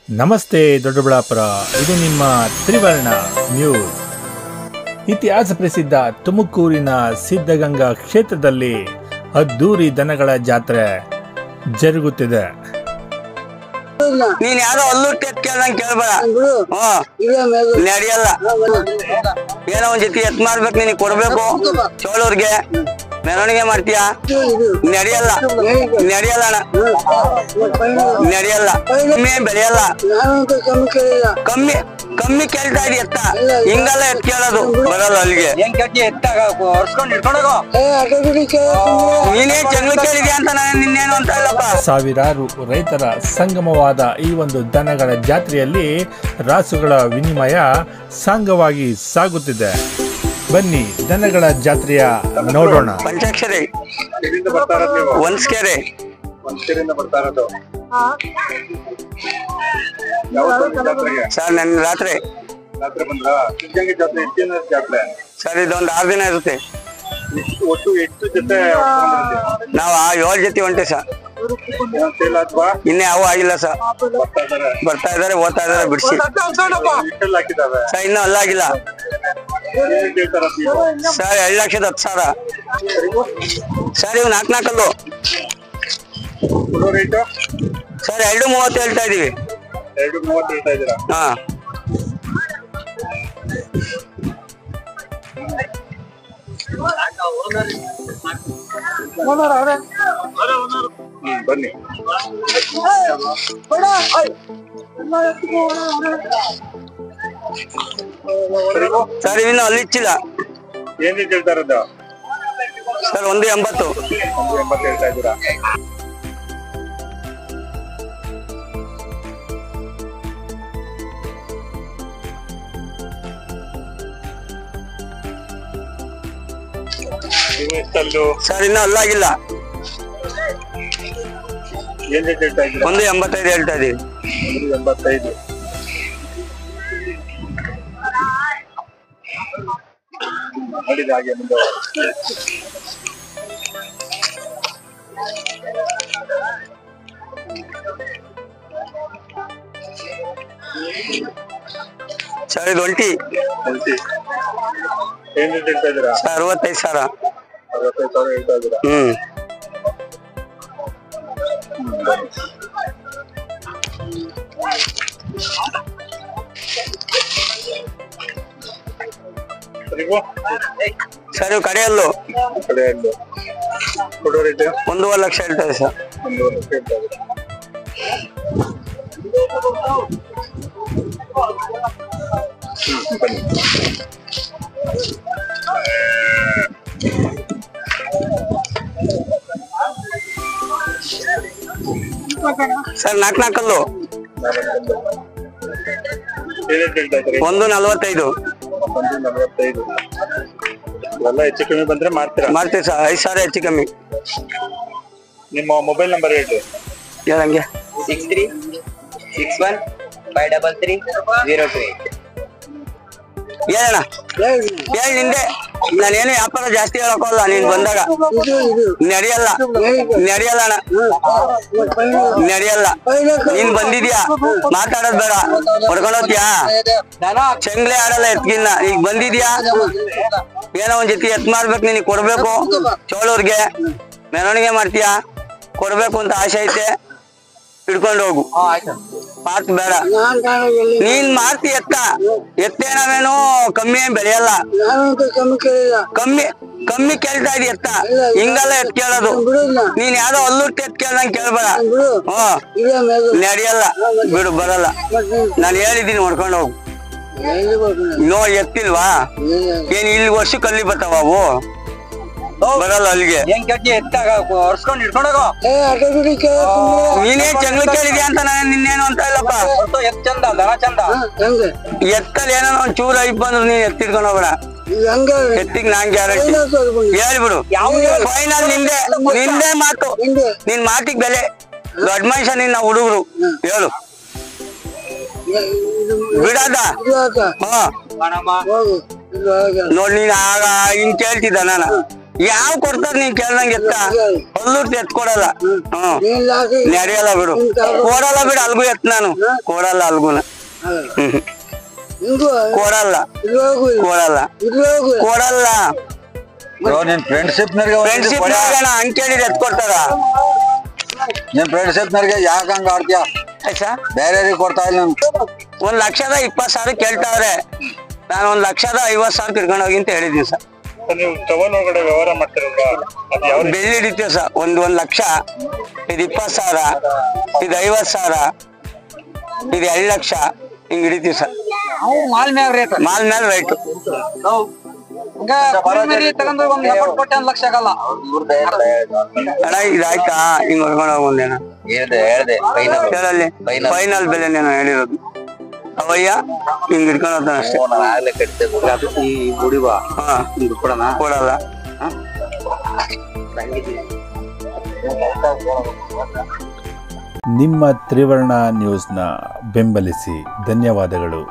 ನಮಸ್ತೆ ದೊಡ್ಡಬಳ್ಳಾಪುರ, ಇದು ನಿಮ್ಮ ತ್ರಿವರ್ಣ ನ್ಯೂಸ್. ಇತಿಹಾಸ ಪ್ರಸಿದ್ಧ ತುಮಕೂರಿನ ಸಿದ್ಧಗಂಗಾ ಕ್ಷೇತ್ರದಲ್ಲಿ ಅದ್ದೂರಿ ದನಗಳ ಜಾತ್ರೆ ಜರುಗುತ್ತಿದೆ. ನೀನ್ ಯಾರೋ ಅಲ್ಲೂ ಕೇಳ್ದಂಗ್ ಕೇಳ್ಬೇಡ, ನಡೆಯಲ್ಲ. ಏನೋ ಒಂದ್ ಜೊತೆ ಎತ್ ಮಾಡ್ಬೇಕು, ನಿನಗೆ ಕೊಡ್ಬೇಕು. ಚೋಳೂರ್ಗೆ ಮೆರವಣಿಗೆ ಮಾಡ್ತೀಯ, ನಡೆಯಲ್ಲ ನಡೆಯಲ್ಲ ಅಣ್ಣ, ನಡೆಯಲ್ಲ. ಕಮ್ಮಿ ಬೆಳೆಯಲ್ಲ, ಕಮ್ಮಿ ಕಮ್ಮಿ ಕೇಳ್ತಾ ಇದೀಯ ಎತ್ತ, ಹಿಂಗಲ್ಲ ಎತ್ ಕೇಳೋದು ಬರಲ್ಲ ಅಲ್ಲಿಗೆ. ನೀನೇ ಜಗಳ ಕೇಳಿದ್ಯಾ ಅಂತ ನಾನು ನಿನ್ನೇನು ಅಂತ ಇಲ್ಲಪ್ಪ. ಸಾವಿರಾರು ರೈತರ ಸಂಗಮವಾದ ಈ ಒಂದು ದನಗಳ ಜಾತ್ರೆಯಲ್ಲಿ ರಾಸುಗಳ ವಿನಿಮಯ ಸಾಂಗವಾಗಿ ಸಾಗುತ್ತಿದೆ. ಬನ್ನಿ ದನಗಳ ಜಾತ್ರೆಯ ನೋಡೋಣ. ಪಂಚಾಕ್ಷರಿ ಒಂದ್ಸ್ಕೆರೆ ಸರ್, ನನ್ ರಾತ್ರಿ ಸರ್ ಇದೊಂದು 6 ದಿನ ಇರುತ್ತೆ. ನಾವ್ 7 ಜೊತೆ ಹೊಂಟೆ ಸರ್, ಇನ್ನೇ ಅವು ಆಗಿಲ್ಲ ಸರ್. ಬರ್ತಾ ಇದಾರೆ, ಓದ್ತಾ ಇದಾರೆ, ಬಿಡಿಸಿ ಸರ್. ಇನ್ನೂ ಅಲ್ಲಾಗಿಲ್ಲ ಸರ್. 2,10,000 ಸರ್. ಇವ್ 4 ಸರ್. 2,30 ಹೇಳ್ತಾ ಇದೀವಿ. ಹಾ, ಬನ್ನಿ ಸರ್. ಇನ್ನು ಅಲ್ಲಿ ಇಚ್ಚಿಲ್ಲ. ಏನ್ ಹೇಳ್ತಾ ಇರೋದು ಸರ್? 1,80. 1,80 ಹೇಳ್ತಾ ಇದ್ದೀರಾ? ಸರ್ ಇನ್ನೂ ಅಲ್ಲಾಗಿಲ್ಲ. ಏನ್ ಹೇಳ್ತಾ ಇದ್ದೀರಾ? 1,85 ಹೇಳ್ತಾ ಇದೀವಿ. 1,85 ನೋಡಿದ ಹಾಗೆ ಮುಂದೆ ಸರ್. ಇದು 20. ಏನ್ ಹೇಳ್ತಾ ಇದ್ದೀರಾ? ಸರ್ 65,000. 65,000 ಹೇಳ್ತಾ ಇದ್ದೀರಾ? ಸರ್ ಇವು ಕಡೆಯಲ್ಲು ಕೊಡೋ ರೇಟ್ 1,50,000 ಲಕ್ಷ ಹೇಳ್ತಾರೆ ಸರ್. 1,50,000 ಲಕ್ಷ ಹೇಳ್ತಾ ಇದ್ದೀರಾ? ಬನ್ನಿ ಸರ್. 4 ಏನೇನ್ ಹೇಳ್ತಾ ಇದ್ದೀರಿ? 1,45. 1,45 ಎಲ್ಲ ಹೆಚ್ಚು ಕಮ್ಮಿ ಬಂದ್ರೆ ಮಾಡ್ತೀರಾ? ಮಾಡ್ತೀವಿ ಸರ್. 5,000 ಹೆಚ್ಚು ಕಮ್ಮಿ. ನಿಮ್ಮ ಮೊಬೈಲ್ ನಂಬರ್ ಹೇಳಿ. ಹೇಳಂಗೆ 6361533028. ಹೇಳಣ್ಣ, ಹೇಳಿ ನಿಂದೆ. ನಾನೇನು ವ್ಯಾಪಾರ ಜಾಸ್ತಿ ಹೇಳಕೋಲ್ಲ. ನೀನ್ ಬಂದಾಗ ನಡೆಯಲ್ಲ ನಡೆಯಲ್ಲ ಅಣ್ಣ, ನಡೆಯಲ್ಲ. ನೀನ್ ಬಂದಿದ್ಯಾ, ಮಾತಾಡೋದ್ ಬೇಡ, ಹೊಡ್ಕೊಂಡೋಗ್ತೀಯಾ. ಚೆಂಗ್ಲೆ ಆಡಲ್ಲ ಎತ್ಗಿನ್ನ. ಈಗ ಬಂದಿದ್ಯಾ, ಏನೋ ಒಂದ್ ಜೊತೆ ಎತ್ ಮಾಡ್ಬೇಕು, ನಿನಗೆ ಕೊಡ್ಬೇಕು. ಚೋಳೂರ್ಗೆ ಮೆರವಣಿಗೆ ಮಾಡ್ತೀಯಾ, ಕೊಡ್ಬೇಕು ಅಂತ ಆಸೆ ಐತೆ, ಹಿಡ್ಕೊಂಡು ಹೋಗು. ಮಾತು ಬೇಡ. ನೀನ್ ಮಾರ್ತಿ ಎತ್ತೇನವೇನು ಕಮ್ಮಿ ಏನ್ ಬೆಳೆಯಲ್ಲ. ಕಮ್ಮಿ ಕಮ್ಮಿ ಕೇಳ್ತಾ ಇದೀಯ ಎತ್ತ, ಹಿಂಗಲ್ಲ ಎತ್ ಕೇಳೋದು. ನೀನ್ ಯಾರೋ ಅಲ್ಲೂಟ್ ಎತ್ ಕೇಳ್ದಂಗ್ ಕೇಳ್ಬೇಡ. ನಡೆಯಲ್ಲ, ಬಿಡು, ಬರಲ್ಲ. ನಾನು ಹೇಳಿದ್ದೀನಿ, ಹೊಡ್ಕೊಂಡು ಹೋಗು. ನೋ ಎತ್ತಿಲ್ವಾ? ಏನ್ ಇಲ್ಲಿ ವರ್ಷಕ್ಕೆ ಅಲ್ಲಿ ಬರ್ತಾವ ಅವು? ಬರಲ್ಲ ಅಲ್ಲಿಗೆ. ನೀನೇ ಜಗಳ ಕೇಳಿದ್ಯಾ ಅಂತ ನಾನು ನಿನ್ನೇನು ಅಂತ ಇಲ್ಲಪ್ಪ. ಎತ್ತಲ್ಲಿ ಏನೋ ಒಂದ್ ಚೂರು ಐಪ್ ಬಂದ್ರು ನೀನ್ ಎತ್ತಿಡ್ಕೊಂಡು ಹೋಗ್ಬೇಡ. ಎತ್ತಿಗೆ ನಾನ್ ಗ್ಯಾರಂಟಿ ಹೇಳ್ಬಿಡು. ಫೈನಲ್ ನಿಂದೆ ಮಾತು. ನಿನ್ ಮಾತಿಗೆ ಬೆಲೆ. ದೊಡ್ಡ ಮನುಷ್ಯ ನಿನ್ನ ಹುಡುಗರು ಹೇಳು. ಬಿಡದ? ಹಾ, ನೋಡಿ ನೀನ್ ಆಗ ಹಿಂಗ್ ಕೇಳ್ತಿದ್ದ ನಾನು. ಯಾವ ಕೊಡ್ತಾರ ನೀನ್ ಕೇಳ್ದಂಗೆ ಎತ್ತ ಅಲ್ಲೂರ್ತಿ ಎತ್ಕೊಡಲ್ಲ. ನಡೆಯಲ್ಲ ಬಿಡು, ಕೊಡಲ್ಲ ಬಿಡು ಅಲ್ಗು ಎತ್ ನಾನು ಕೊಡಲ್ಲ ಅಲ್ಗುನ. ಕೊಡಲ್ಲ ಕೊಡಲ್ಲ ಕೊಡಲ್ಲ. ನಿನ್ ಫ್ರೆಂಡ್ಶಿಪ್ ಅಂಕೇಳಿದ್ರೆ ಎತ್ಕೊಡ್ತಾರ. ನಿನ್ ಫ್ರೆಂಡ್ಶಿಪ್ ನರ್ಗೆ ಯಾಕೆ ಹಂಗ ಆಡ್ತೀಯ? ಬೇರೆ ಕೊಡ್ತಾ ಇಲ್ಲ. 1,20,000 ಕೇಳ್ತಾವ್ರೆ. ನಾನು 1,50,000 ಕಿಡ್ಕೊಂಡು ಹೋಗಿ ಅಂತ ಹೇಳಿದೀನಿ ಸರ್. ನೀವು ಟವಲ್ ಒಳಗಡೆ ವ್ಯವಹಾರ ಮಾಡ್ತಿರಲ್ವಾ, ಅದು ಯಾವ ಬೆಳ್ಳಿ ಹಿಡಿತೀವಿ ಸರ್. 1 ಲಕ್ಷ, ಇದು 20,000, ಇದು 50,000, ಇದು 2 ಲಕ್ಷ ಹಿಂಗ್ ಹಿಡಿತೀವಿ ಸರ್. ಮಾಲ್ ಮ್ಯಾಲ ರೇಟ್ ತಗೊಂಡ್ರೆ 1 ಲಕ್ಷ ಆಗಲ್ಲ ಅಣ್ಣ. ಇದಾಯ್ತಾ ಹಿಂಗ್ ಹೊಡ್ಕೊಂಡು ಹೋಗೋದೇನ ಹೇಳ್ದೆ ಹೇಳಲ್ಲಿ ಫೈನಲ್ ಬೆಲೆ ನಾನು ಹೇಳಿರೋದು. ಅವಯ್ಯ ಹಿಂಗ್ ಹಿಡ್ಕೊಂಡು ಹೋಗ್ತಾನೆ ಅಷ್ಟೇ. ಕೊಡಲ್ಲ. ನಿಮ್ಮ ತ್ರಿವರ್ಣ ನ್ಯೂಸ್ನ ಬೆಂಬಲಿಸಿ. ಧನ್ಯವಾದಗಳು.